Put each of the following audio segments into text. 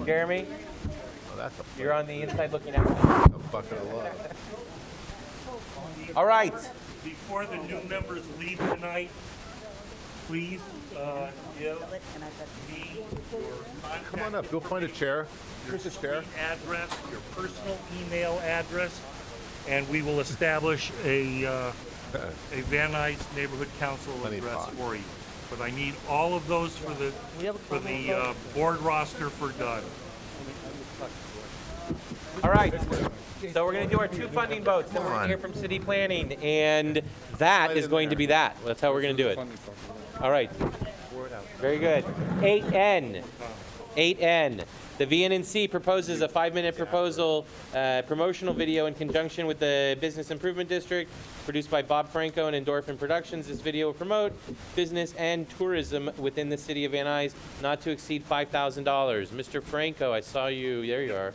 Jeremy, Oh, that's a you're on the inside looking out. a bucket of love. All right. Before the new members leave tonight, please give me your contact Come on up. Go find a chair. Here's a chair. address, your personal email address, and we will establish a Van Nuys Neighborhood Council Plenty of address fun. for you. But I need all of those for the board roster for Doug. All right. So we're going to do our two funding votes. Then we're going to hear from city planning, and that is going to be that. That's how we're going to do it. All right. Very good. 8N. 8N. The VNNC proposes a 5-minute proposal promotional video in conjunction with the Business Improvement District, produced by Bob Franco and Endorphin Productions. This video will promote business and tourism within the city of Van Nuys, not to exceed $5,000. Mr. Franco, I saw you. There you are.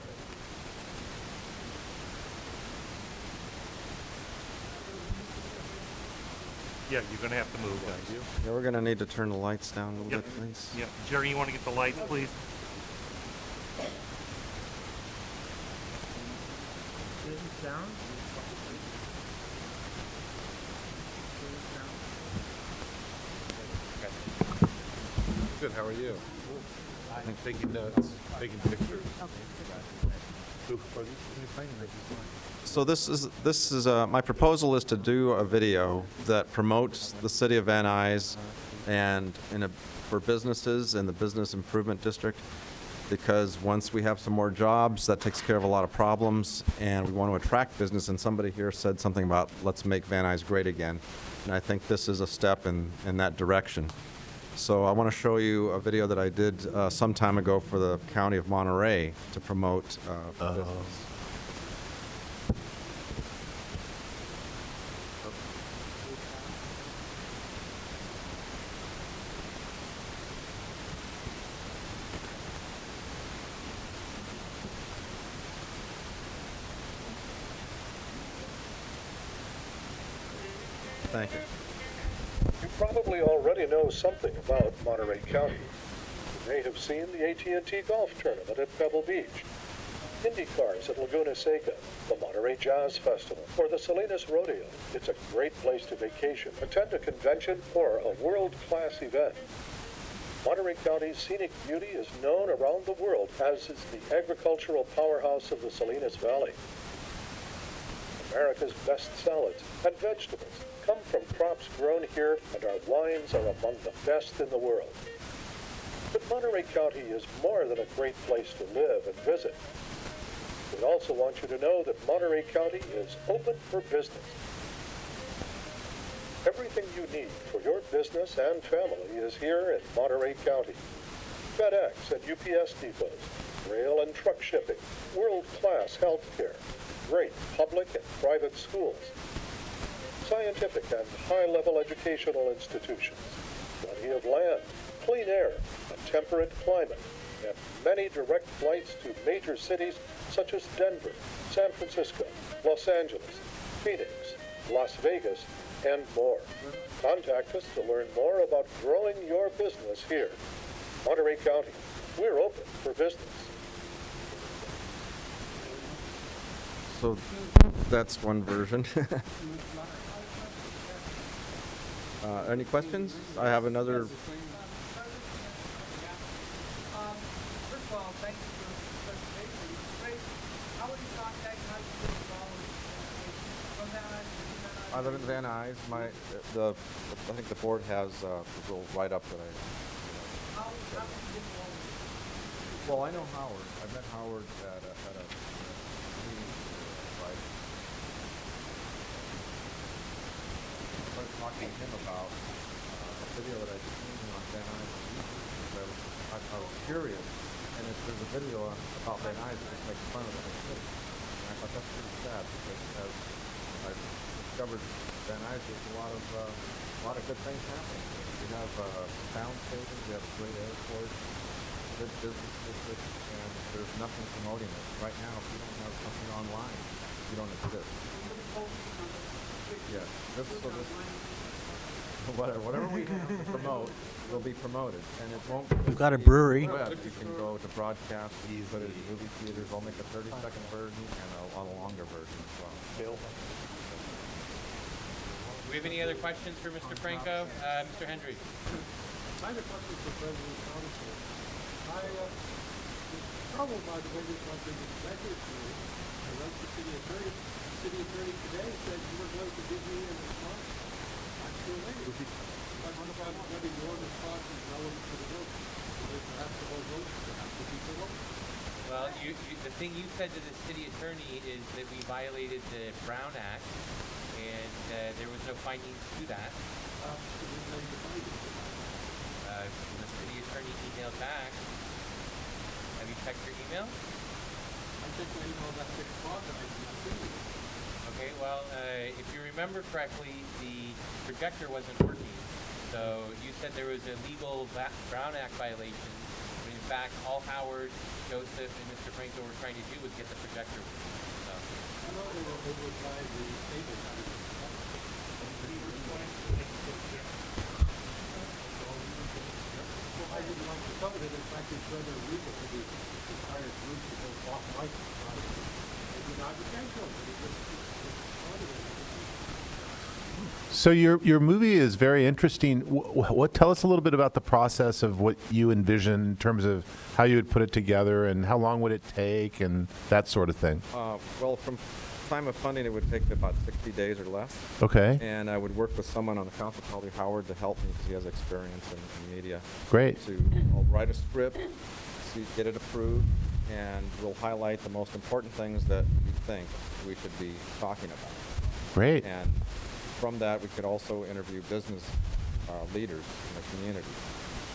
Yeah, you're going to have to move, guys. Yeah, we're gonna need to turn the lights down a little Yep. bit, please. Yeah, Jerry, you want to get the lights, please? Good. How are you? I'm taking notes, taking pictures. Who are these? Can you find them? So this is my proposal is to do a video that promotes the city of Van Nuys and for businesses in the Business Improvement District, because once we have some more jobs, that takes care of a lot of problems, and we want to attract business. And somebody here said something about let's make Van Nuys great again, and I think this is a step in that direction. So I want to show you a video that I did some time ago for the County of Monterey to promote business. Thank you. You probably already know something about Monterey County. You may have seen the AT&T Golf Tournament at Pebble Beach, Indy Cars at Laguna Seca, the Monterey Jazz Festival, or the Salinas Rodeo. It's a great place to vacation, attend a convention, or a world-class event. Monterey County's scenic beauty is known around the world, as is the agricultural powerhouse of the Salinas Valley. America's best salads and vegetables come from crops grown here, and our wines are among the best in the world. But Monterey County is more than a great place to live and visit. We also want you to know that Monterey County is open for business. Everything you need for your business and family is here in Monterey County. FedEx and UPS depots, rail and truck shipping, world-class health care, great public and private schools, scientific and high-level educational institutions, plenty of land, clean air, a temperate climate, and many direct flights to major cities such as Denver, San Francisco, Los Angeles, Phoenix, Las Vegas, and more. Contact us to learn more about growing your business here. Monterey County, we're open for business. So that's one version. Any questions? I have another. First of all, thank you for the presentation. It's great. How would you contact how you get involved from Van Nuys? I live in Van Nuys. I think the board has a little write-up that I. How would you get involved? Well, I know Howard. I met Howard at a meeting, right? I was talking to him about a video that I just seen on Van Nuys on YouTube. I was curious, and there's a video about Van Nuys that just makes fun of the whole city. And I thought that's pretty sad, because as I've discovered Van Nuys, there's a lot of good things happening. We have town stations, we have a great airport, good business district, and there's nothing promoting it. Right now, if you don't have something online, you don't exist. Yeah, whatever we promote will be promoted, and it won't. We've got a brewery. Web. You can go to broadcast, put it in movie theaters. I'll make a 30-second version and a longer version as well. Do we have any other questions for Mr. Franco? Mr. Hendry? I have a question for President Council. I was troubled by the way this went through the executive committee. I wrote to the city attorney. The city attorney today said you were going to give me a response. I'm still waiting. I wonder if whether your response is relevant to the vote. Whether perhaps the whole vote perhaps the people vote. Well, the thing you said to the city attorney is that we violated the Brown Act, and there was no findings to that. The city attorney emailed back. Have you checked your email? I think my email got 6 o'clock and I did not see it. Okay, well, if you remember correctly, the projector wasn't working. So you said there was a legal Brown Act violation, when in fact, all Howard, Joseph, and Mr. Franco were trying to do was get the projector working. So, I know they were trying to save it. Well, I didn't like to cover it. In fact, it's rather illegal for the entire group to go off mic. Maybe not intentional, but it's part of it. So your movie is very interesting. Tell us a little bit about the process of what you envision in terms of how you would put it together and how long would it take and that sort of thing. Well, from time of funding, it would take about 60 days or less. Okay, And I would work with someone on the council, probably Howard, to help me because he has experience in media. great. I'll write a script, get it approved, and we'll highlight the most important things that we think we should be talking about. Great. And from that, we could also interview business leaders in the community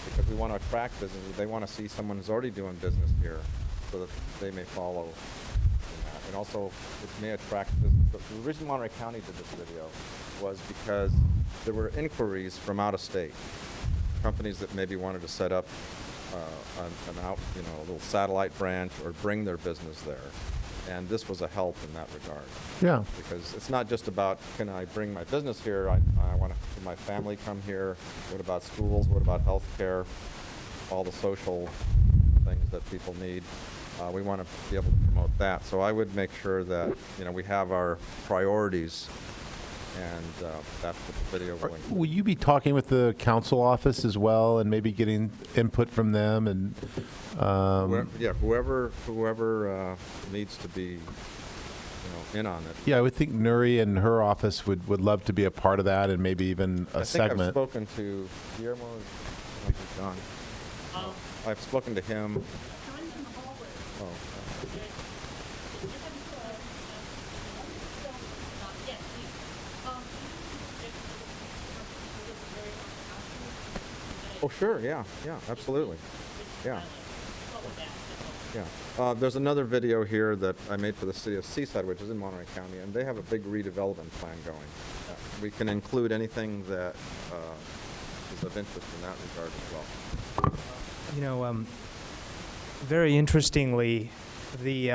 because we want to attract businesses. They want to see someone who's already doing business here so that they may follow in that. And also, it may attract business. The reason Monterey County did this video was because there were inquiries from out of state, companies that maybe wanted to set up a little satellite branch or bring their business there. And this was a help in that regard. Yeah. Because it's not just about, can I bring my business here? I want my family come here. What about schools? What about health care? All the social things that people need. We want to be able to promote that. So I would make sure that, we have our priorities, and that's what the video will include. Will you be talking with the council office as well and maybe getting input from them? And Whoever needs to be, in on it. yeah, I would think Nuys and her office would love to be a part of that and maybe even a I think segment. I've spoken to Guillermo, John. I've spoken to him. Oh, oh, sure, yeah, absolutely, yeah. Yeah. There's another video here that I made for the city of Seaside, which is in Monterey County, and they have a big redevelopment plan going. We can include anything that is of interest in that regard as well. Very interestingly, the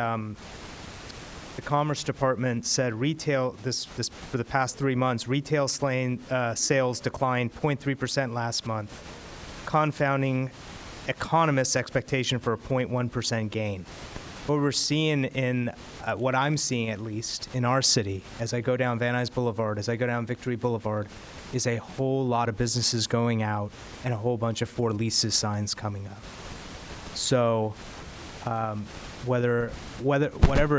Commerce Department said retail this for the past 3 months, retail sales declined 0.3% last month, confounding economists' expectation for a 0.1% gain. What we're seeing what I'm seeing at least in our city, as I go down Van Nuys Boulevard, as I go down Victory Boulevard, is a whole lot of businesses going out and a whole bunch of for leases signs coming up. So whatever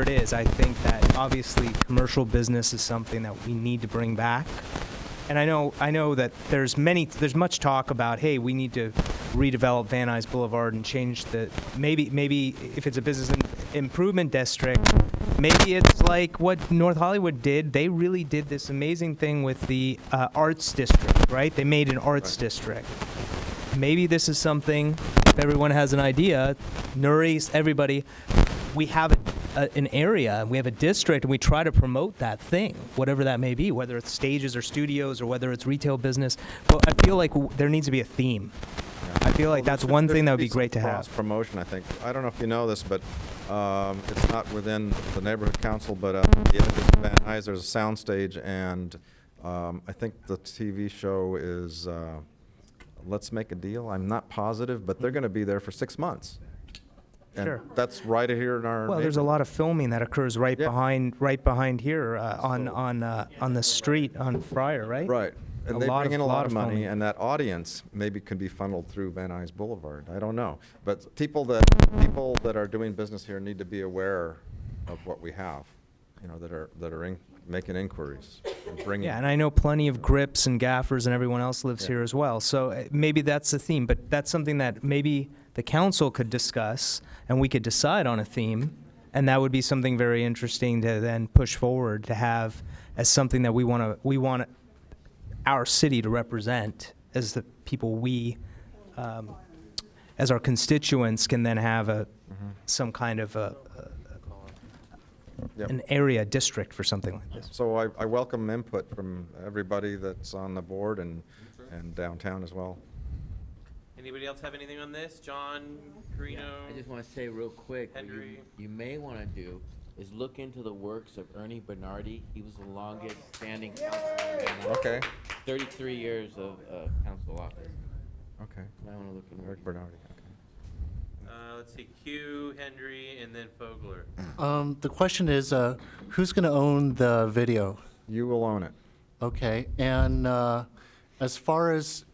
it is, I think that obviously commercial business is something that we need to bring back. And I know that there's much talk about, hey, we need to redevelop Van Nuys Boulevard and change maybe if it's a business improvement district, maybe it's like what North Hollywood did. They really did this amazing thing with the arts district, right? They made an arts district. Maybe this is something, if everyone has an idea, Nuys, everybody, we have an area, we have a district, and we try to promote that thing, whatever that may be, whether it's stages or studios or whether it's retail business. But I feel like there needs to be a theme. I feel like that's one thing that would be great to have. Promotion, I think. I don't know if you know this, but it's not within the neighborhood council, but at the end of Van Nuys, there's a soundstage, and I think the TV show is Let's Make a Deal. I'm not positive, but they're going to be there for 6 months. And Sure. that's right here in our Well, there's a lot of filming that occurs right Yeah. behind here on the street on Friar, right? Right. And A they lot bring in of- a lot lot of of money, filming. and that audience maybe can be funneled through Van Nuys Boulevard. I don't know. But people that are doing business here need to be aware of what we have, that are making inquiries and bringing. Yeah, and I know plenty of grips and gaffers and everyone else lives here as well. So maybe that's the theme, but that's something that maybe the council could discuss and we could decide on a theme. And that would be something very interesting to then push forward to have as something that we want our city to represent as the people as our constituents can then have some kind of Yep. an area district for something like this. So I welcome input from everybody that's on the board and downtown as well. Anybody else have anything on this? John, Carino? I just want to say real quick, what Henry. you may want to do is look into the works of Ernie Bernardi. He was the longest standing councilman in Okay. 33 years of council office. Okay. I want to look into Eric Bernardi, okay. Let's see, Q, Henry, and then Fogler. The question is, who's going to own the video? You will own it. Okay, and as far as,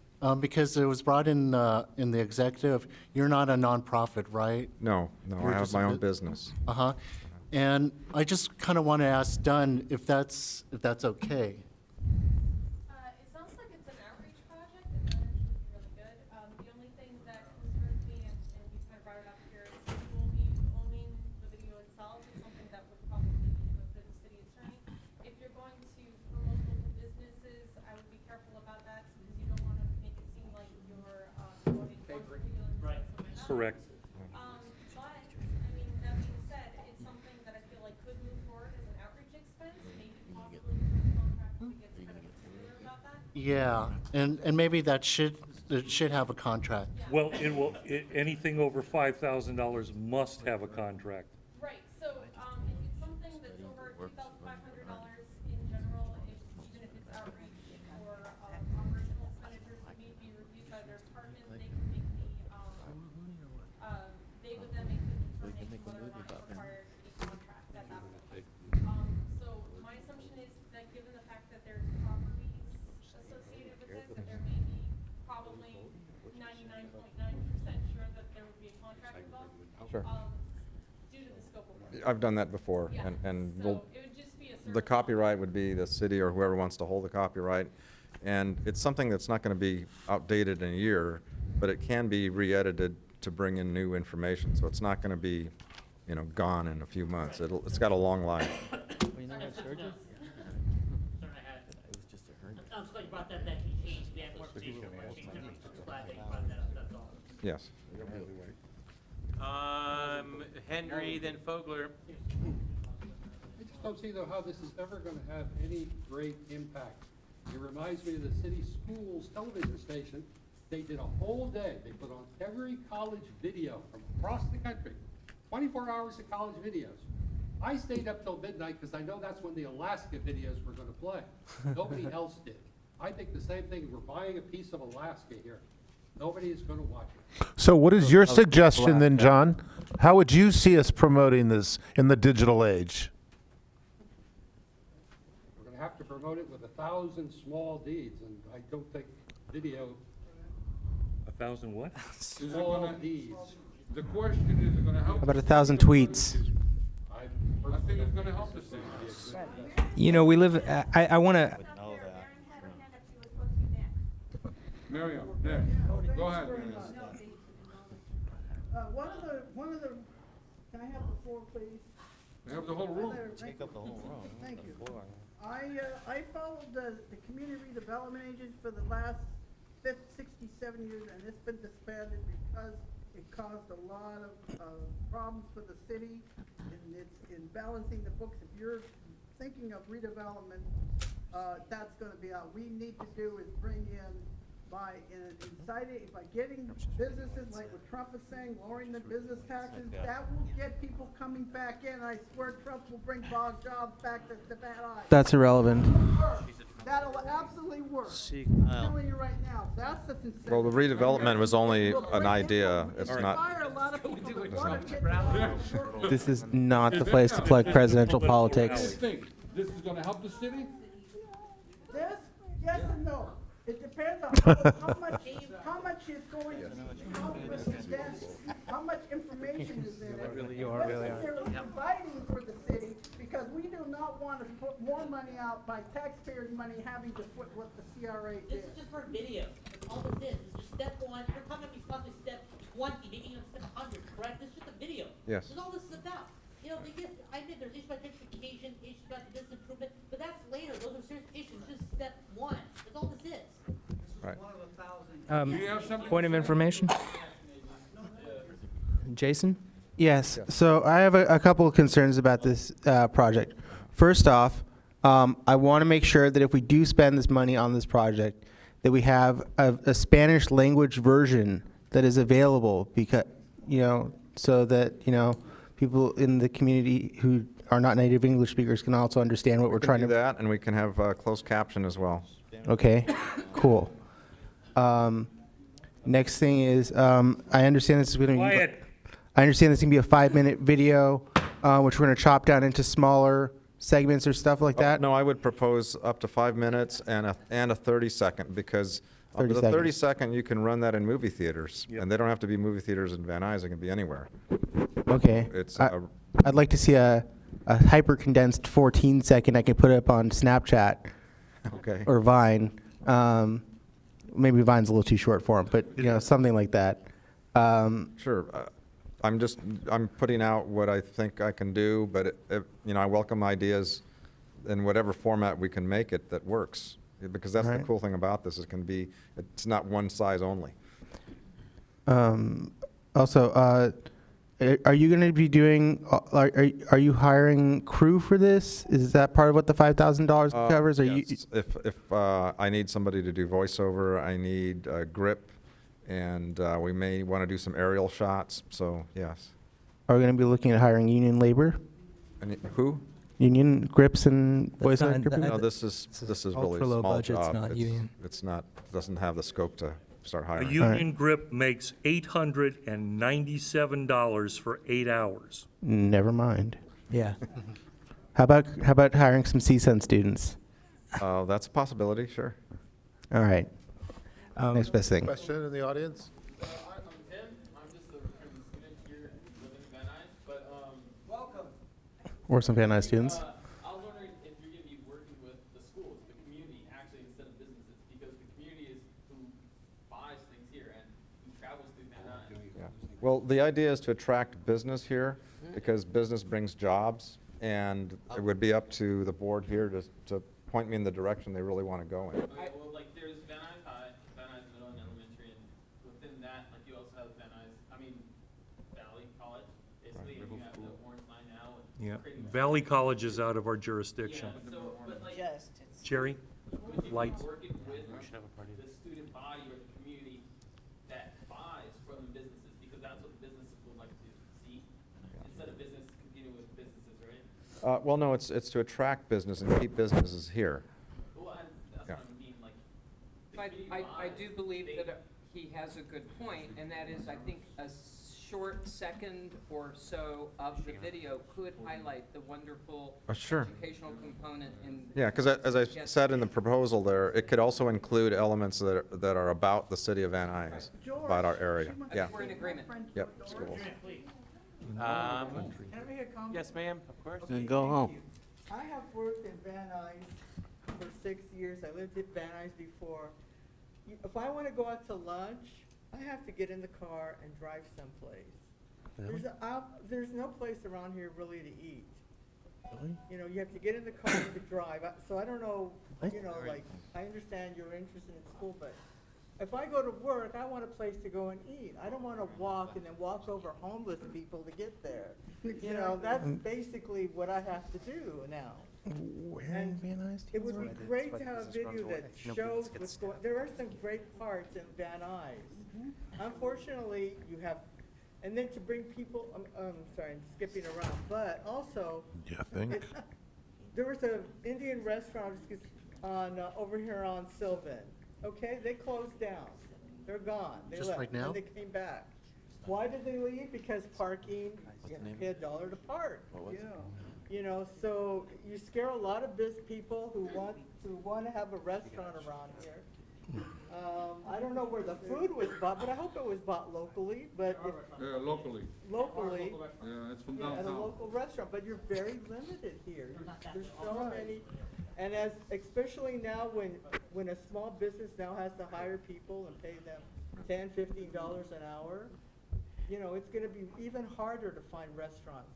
because it was brought in the executive, you're not a nonprofit, right? No, I You're have just a my own bit- business. Uh-huh. And I just kind of want to ask Dunn if that's okay. It sounds like it's an outreach project, and that actually be really good. The only thing that concerns me, and you kind of brought it up here, is who will be owning the video itself, is something that would probably need to go through the city attorney. If you're going to promote local businesses, I would be careful about that, because you don't want to make it seem like you're promoting one particular business over another. Correct. But, I mean, that being said, it's something that I feel like could move forward as an outreach expense, maybe possibly through a contract to get kind of particular about that. Yeah, and maybe it should have a contract. Well, anything over $5,000 must have a contract. Right, so, if it's something that's over $2,500 in general, even if it's outreach or, operational expenditures that need to be reviewed by their department, they can make they would then make the determination whether or not it required a contract at that point. So my assumption is that given the fact that there's properties associated with it, that there may be probably 99.9% sure that there would be a contract involved. Sure. Due to the scope of work. I've done that before, Yeah, and so it would just be a the service copyright would be the city or whoever wants to hold the copyright. And it's something that's not going to be outdated in a year, but it can be re-edited to bring in new information. So it's not going to be, gone in a few months. It's got a long life. I'm sorry about that he changed the amortization. Glad that you brought that up, that's all. Yes. Henry, then Fogler. I just don't see though how this is ever gonna have any great impact. It reminds me of the city schools television station. They did a whole day. They put on every college video from across the country, 24 hours of college videos. I stayed up till midnight because I know that's when the Alaska videos were gonna play. Nobody else did. I think the same thing, we're buying a piece of Alaska here. Nobody is gonna watch it. So what is your suggestion then, John? How would you see us promoting this in the digital age? We're gonna have to promote it with 1,000 small deeds, and I don't think video 1,000 what? small deeds. The question is, is it gonna help? How about 1,000 tweets? I think it's gonna help the city. We live, I want to, Miriam, Nick, go ahead, Miriam. One of the, can I have the floor, please? They have the whole room. Take up the whole room. Thank you. I followed the community redevelopment agency for the last 67 years, and it's been disbanded because it caused a lot of problems for the city, and it's in balancing the books. If you're thinking of redevelopment, that's gonna be out. We need to do is bring in by getting businesses, like what Trump is saying, lowering the business taxes, that will get people coming back in. I swear Trump will bring jobs back to Van Nuys. that's irrelevant. That'll absolutely work. I'm telling you right now, that's the incentive. Well, the redevelopment was only an idea. It's not. Fire a lot of people that wanna get involved. This is not the place to plug presidential What do you politics. think? This is gonna help the city? This, yes and no. It depends on how much is going to be, how much information is in it. What they're providing for the city, because we do not want to put more money out by taxpayers' money having to put what the CRA This did. is just for a video. That's all this is. It's just step one. You're talking about possibly step 20, maybe even step 100, correct? This is just a video. Yes. That's all this is about. You know, I admit there's issues about gentrification, issues about business improvement, but that's later. Those are serious issues. It's just step one. That's all this is. Right. Point of information? Jason? Yes. So I have a couple of concerns about this project. First off, I want to make sure that if we do spend this money on this project, that we have a Spanish language version that is available, because, so that, people in the community who are not native English speakers can also understand what we're trying to do that, and we can have closed caption as well. Okay, cool. Next thing is, I understand this is going to be. Quiet. I understand this is going to be a 5-minute video, which we're going to chop down into smaller segments or stuff like that. No, I would propose up to 5 minutes and a 30-second, because up 30 to the seconds. 30-second you can run that in movie theaters, and they don't have to be movie theaters in Van Nuys. It can be anywhere. Okay. It's I'd like to see a hyper condensed 14-second I can put up on Snapchat okay. or Vine. Maybe Vine's a little too short for him, but something like that. Sure. I'm putting out what I think I can do, but I welcome ideas in whatever format we can make it that works, because that's the Right. cool thing about this. It's not one size only. Also, are you going to be doing? Are you hiring crew for this? Is that part of what the $5,000 covers? Are Yes. If I need somebody to do voiceover, I need grip, and we may want to do some aerial shots. So yes. Are we going to be looking at hiring union labor? And who? Union grips and voiceover? not- No, this is really ultra low small budget, it's job. not union. It's not, doesn't have the scope to start A hiring. union grip makes $897 for 8 hours. Never mind. Yeah. How about hiring some CSUN students? That's a possibility, sure. All right. Next best thing. Question in the audience? I'm Tim. I'm just a recruiting student here living in Van Nuys, but welcome. Or some Van Nuys students. I was wondering if you're going to be working with the schools, the community, actually, instead of businesses, because the community is who buys things here and who travels through Van Nuys. Yeah. Well, the idea is to attract business here, because business brings jobs, and it would be up to the board here to point me in the direction they really want to go in. Okay, well, like, there's Van Nuys High, Van Nuys Middle and Elementary, and within that, like, you also have Valley College, basically, and you have the Orange Line now. Yeah. Valley College is out of our jurisdiction. Yeah, so, but like, Jerry? would you be Lights. working with the student body or the community that buys from the businesses, because that's what the businesses would like to see, instead of business competing with businesses, right? Well, no, it's to attract business and keep businesses here. Well, that's Yeah. what I mean, like. the But community I buys, do believe they- that he has a good point, and that is, I think, a short second or so of the video could highlight the wonderful Sure. educational component in. Yeah, because as I Yes. said in the proposal there, it could also include elements that are about the city of Van Nuys, about our area. Yeah. We're in agreement. Yep, schools. Can I make a comment? Yes, ma'am, of course. Okay, Go thank home. you. I have worked in Van Nuys for 6 years. I lived in Van Nuys before. If I want to go out to lunch, I have to get in the car and drive someplace. There's no place around here really to eat. Really? You have to get in the car to drive. So I don't know, like, I understand you're interested in school, but if I go to work, I want a place to go and eat. I don't want to walk and then walk over homeless people to get there. That's basically what I have to do now. Where in And Van Nuys? It would be great to have a video that shows what's going, there are some great parts in Van Nuys. Unfortunately, you have, and then to bring people, sorry, I'm skipping around, but also, You think? there was an Indian restaurant, on, over here on Sylvan. Okay, they closed down. They're gone. They Just left. right now? And they came back. Why did they leave? Because parking, you know, pay $1 to park. Yeah. You know, so you scare a lot of people who want to have a restaurant around here. I don't know where the food was bought, but I hope it was bought locally, but if, Locally. locally, Yeah, it's from yeah, at a downtown. local restaurant, but you're very limited here. There's so many, and especially now when a small business now has to hire people and pay them $10, $15 an hour, you know, it's gonna be even harder to find restaurants.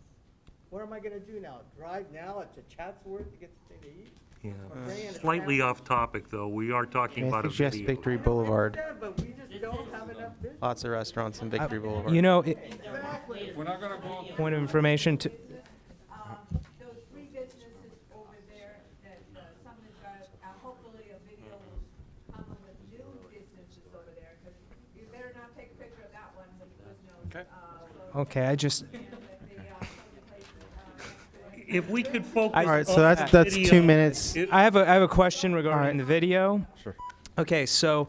What am I gonna do now? Drive now to Chatsworth to get something to eat? Yeah. Or bring in a Slightly sandwich? off topic, though. We are talking I about a suggest video. Victory Boulevard. Yeah, but we just don't have enough business. Lots of restaurants in Victory Boulevard. You know, Exactly. We're not gonna go. point of information to, Those three businesses over there that, someone's got, hopefully a video will come of the new businesses over there, because you better not take a picture of that one with no, okay, I just, If we could focus All right, so on that's that 2 video, minutes. I have a question regarding the video. Sure. Okay, so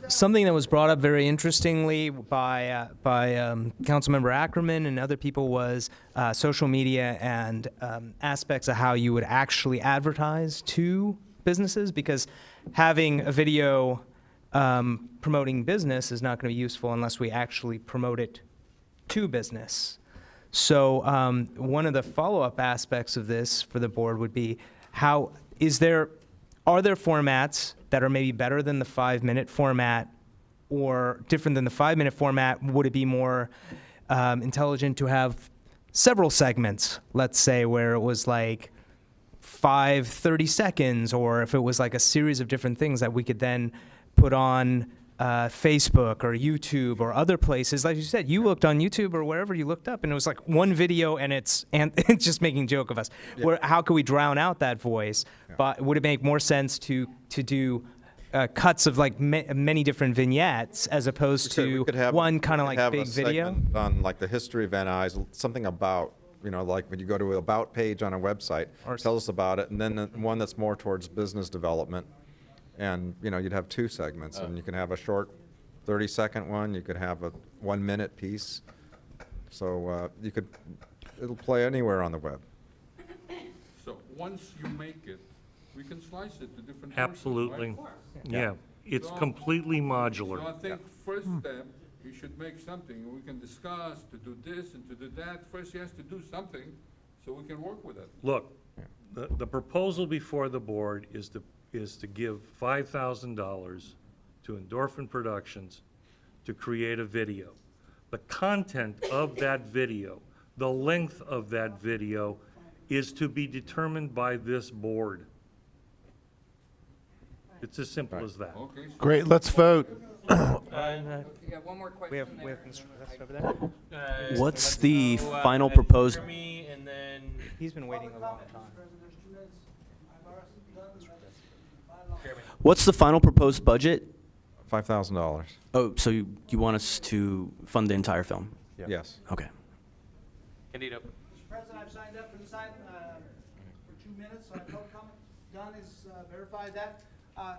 something that was brought up very interestingly by Councilmember Ackerman and other people was social media and aspects of how you would actually advertise to businesses, because having a video promoting business is not going to be useful unless we actually promote it to business. So one of the follow-up aspects of this for the board would be are there formats that are maybe better than the 5-minute format or different than the 5-minute format? Would it be more intelligent to have several segments, let's say, where it was like 30 seconds, or if it was like a series of different things that we could then put on Facebook or YouTube or other places? Like you said, you looked on YouTube or wherever you looked up, and it was like one video, and it's just making joke of us. Yeah. How could we drown out that voice? Yeah. But would it make more sense to do cuts of like many different vignettes as opposed to one kind of like big video? On like the history of Van Nuys, something about, you know, like when you go to an about page on a website, tell us about it, and then one that's more towards business development. And, you know, you'd have 2 segments, and you can have a short 30-second one, you could have a 1-minute piece. So it'll play anywhere on the web. So once you make it, we can slice it to different portions, Absolutely. right? Yeah, it's So- completely So I modular. think first step, you should make something, we can discuss to do this and to do that. First, he has to do something, so we can work with it. Look, the proposal before the board is to give $5,000 to Endorphin Productions to create a video. The content of that video, the length of that video, is to be determined by this board. It's as simple as that. Okay. So Great, let's vote. Yeah, one more question We have there. Mr. West over there. What's the final proposed? And then He's been waiting a long time. What's the final proposed budget? $5,000. Oh, so you want us to fund the entire film? Yes. Okay. Candido. Mr. President, I've signed up for the sign for 2 minutes, so I have no comment. Don has verified that.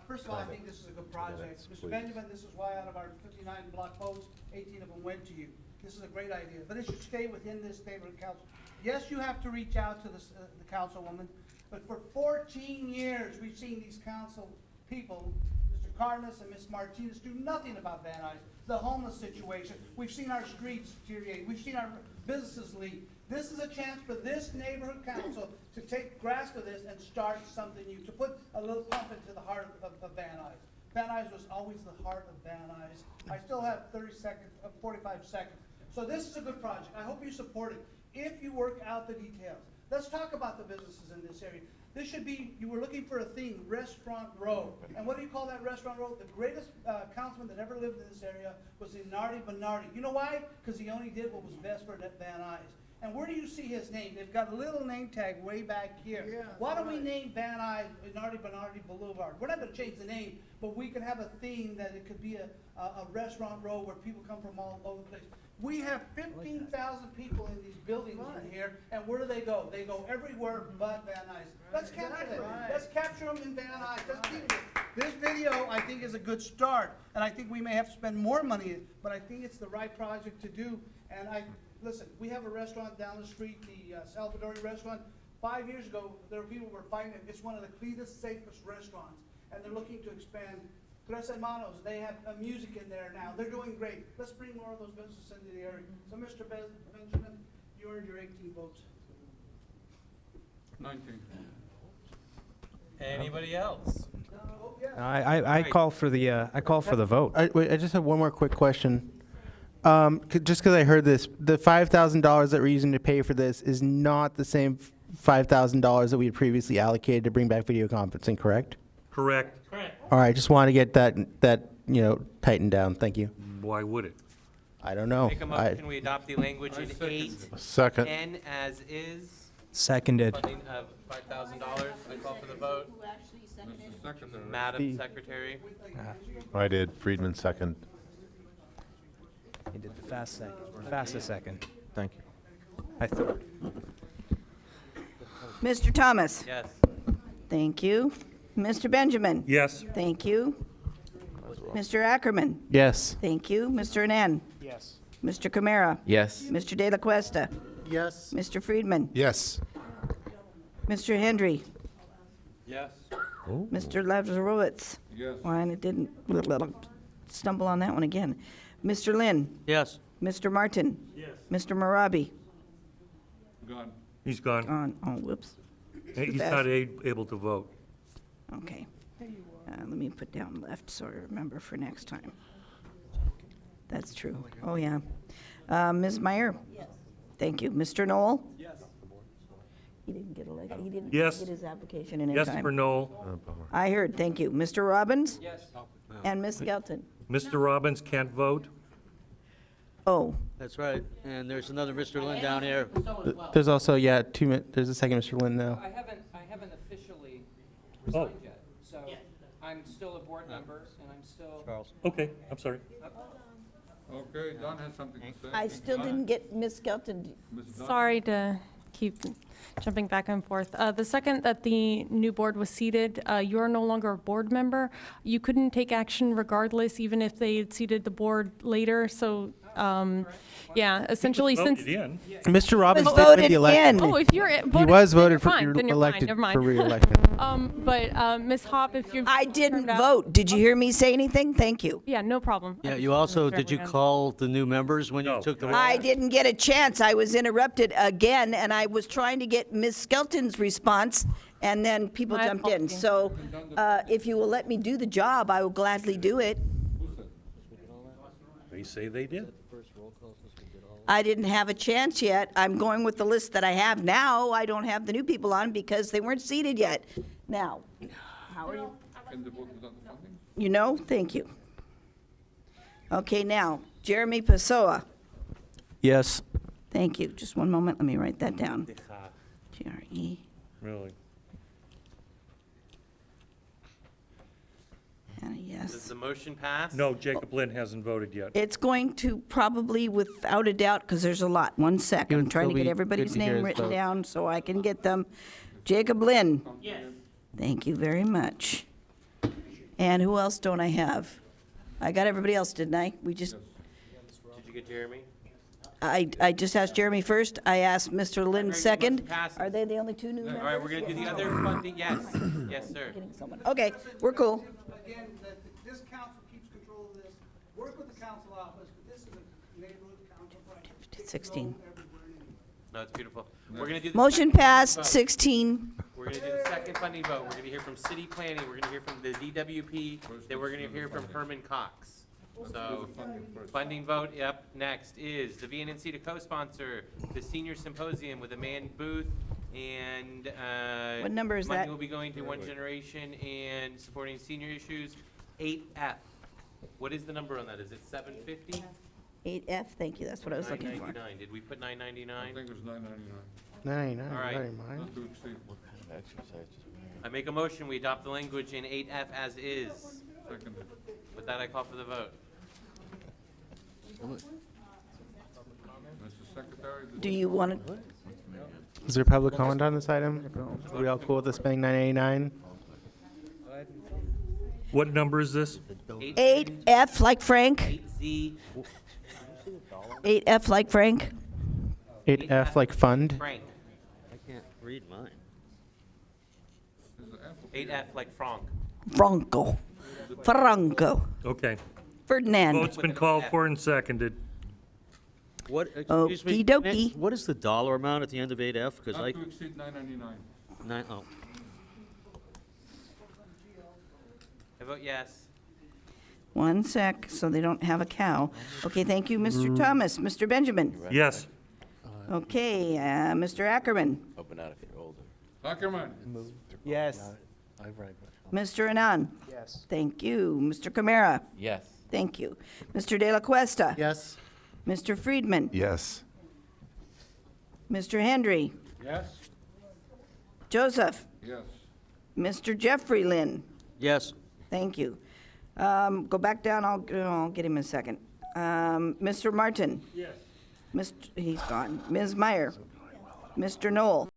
First of all, I think this is a good project. Mr. Benjamin, this is why out of our 59 block posts, 18 of them went to you. This is a great idea, but it should stay within this neighborhood council. Yes, you have to reach out to the councilwoman, but for 14 years, we've seen these council people, Mr. Carnes and Ms. Martinez, do nothing about Van Nuys, the homeless situation. We've seen our streets deteriorate. We've seen our businesses leave. This is a chance for this neighborhood council to take grasp of this and start something new, to put a little pump into the heart of Van Nuys. Van Nuys was always the heart of Van Nuys. I still have 45 seconds. So this is a good project. I hope you support it. If you work out the details, let's talk about the businesses in this area. This should be, you were looking for a theme, Restaurant Row. And what do you call that Restaurant Row? The greatest councilman that ever lived in this area was Inardi Bernardi. You know why? Because he only did what was best for Van Nuys. And where do you see his name? They've got a little name tag way back here. Yeah, Why don't we name Van Nuys Inardi Bernardi Boulevard? We're not going to change the name, but we can have a theme that it could be a restaurant row where people come from all over the place. We have 15,000 people in these buildings in here, and where do they go? They go everywhere but Van Nuys. Let's capture them. Let's capture them in Van Nuys. Let's keep it. This video, I think, is a good start, and I think we may have to spend more money, but I think it's the right project to do. And listen, we have a restaurant down the street, the Salvadorian restaurant. 5 years ago, there were people who were fighting it. It's one of the cleanest, safest restaurants, and they're looking to expand. Tres Hermanos, they have music in there now. They're doing great. Let's bring more of those businesses into the area. So, Mr. Benjamin, you earned your 18 votes. 19. Anybody else? I call for the vote. I just have one more quick question. Just because I heard this, the $5,000 that we're using to pay for this is not the same $5,000 that we had previously allocated to bring back video conferencing, correct? Correct. All right, just want to get that tightened down. Thank you. Why would it? I don't know. Make a motion, we adopt the language in 2nd. N as is. Seconded. Funding of $5,000. I call for the vote. Madam Secretary. I did. Friedman, second. He did the fastest second. Thank you. I thought. Mr. Thomas? Yes. Thank you. Mr. Benjamin? Yes. Thank you. Mr. Ackerman? Yes. Thank you. Mr. Anan? Yes. Mr. Camara? Yes. Mr. De La Cuesta? Yes. Mr. Friedman? Yes. Mr. Hendry? Yes. Mr. Lazarowitz? Yes. Why, and it didn't stumble on that one again. Mr. Lynn? Yes. Mr. Martin? Yes. Mr. Marabi? Gone. He's gone. On, oh, whoops. He's not able to vote. Okay. Let me put down left so I remember for next time. That's true. Oh, yeah. Ms. Meyer? Yes. Thank you. Mr. Knoll? Yes. He didn't get elected. He didn't Yes. get his application in Yes time. for Noel. I heard. Thank you. Mr. Robbins? Yes. And Ms. Skelton? Mr. Robbins can't vote? Oh, That's right. And there's another Mr. Lynn down here. There's also, there's a second Mr. Lynn now. I haven't officially Oh. resigned yet, so I'm still a board member, and I'm still. Okay, I'm sorry. Okay, Don has something to say. I still didn't get Ms. Skelton. Ms. Dunn? Sorry to keep jumping back and forth. The second that the new board was seated, you are no longer a board member. You couldn't take action regardless, even if they had seated the board later. So, yeah, essentially since. Voted in. Mr. Robbins Was did win voted the election. in. Oh, if you're voted, He was then voted you're for fine, then you're fine, elected never mind. for re-election. But Ms. Hop, if you're. I didn't vote. Did you hear me say anything? Thank you. Yeah, no problem. Yeah, you also, did you call the new members when No. you took the roll? I didn't get a chance. I was interrupted again, and I was trying to get Ms. Skelton's response, and then people My jumped in. apologies. So if you will let me do the job, I will gladly do it. They say they did. I didn't have a chance yet. I'm going with the list that I have now. I don't have the new people on because they weren't seated yet. Now, how are you? Can the vote was on the funding? You know, thank you. Okay, now, Jeremy Pessoa. Yes. Thank you. Just one moment. Let me write that down. G-R-E. Really? And a Does yes. the motion pass? No, Jacob Lynn hasn't voted yet. It's going to probably, without a doubt, because there's a lot. One sec. It I'm would trying to still get be everybody's good to hear name his written vote. down so I can get them. Jacob Lynn. Yes. Thank you very much. And who else don't I have? I got everybody else, didn't I? We just, Did you get Jeremy? I just asked Jeremy first. I asked Mr. Lynn Very good. second. Motion passes. Are they the only two new members? All right, we're going to do the other funding. Yes. Yes, sir. Getting someone. Okay, we're cool. Again, that this council keeps control of this. Work with the council office, but this is a neighborhood council project. 16. No, it's beautiful. We're going to do the Motion second passed, vote. 16. We're going to do the second funding vote. We're going to hear from city planning. We're going to hear from the DWP. Then we're going to hear from Herman Cox. So, funding vote up next is the VNNC to co-sponsor the senior symposium with a manned booth and What number is money that? will be going to One Generation and supporting senior issues. 8F. What is the number on that? Is it 750? 8F, thank you, that's what I was looking for. 999. Did we put I 999? think it was $9.99. 99, All right. very mind. Not to exceed. I make a motion, we adopt the language in 8F as is. Seconded. With that, I call for the vote. Secretary, Do you want to? Is there public comment on this item? Are we all cool with this spending $989? What number is this? 8F like Frank? 8Z 8F like Frank? 8F like fund? Frank. I can't read mine. 8F like Frank. Franco. Franco. Okay. Ferdinand. Vote's been called for and seconded. What, excuse me, Okey-dokey. Nick, what is the dollar amount at the end of 8F? Because not I, to exceed 999. oh, I vote yes. One sec, so they don't have a cow. Okay, thank you, Mr. Thomas. Mr. Benjamin? Yes. Okay, Mr. Ackerman? Open out if you're older. Ackerman? Yes. Mr. Anand? Yes. Thank you. Mr. Camara? Yes. Thank you. Mr. De La Cuesta? Yes. Mr. Friedman? Yes. Mr. Hendry? Yes? Joseph? Yes. Mr. Jeffrey Lynn? yes. Thank you. Go back down, I'll get him in a second. Mr. Martin? Yes. He's gone. Ms. Meyer? Mr. Knoll?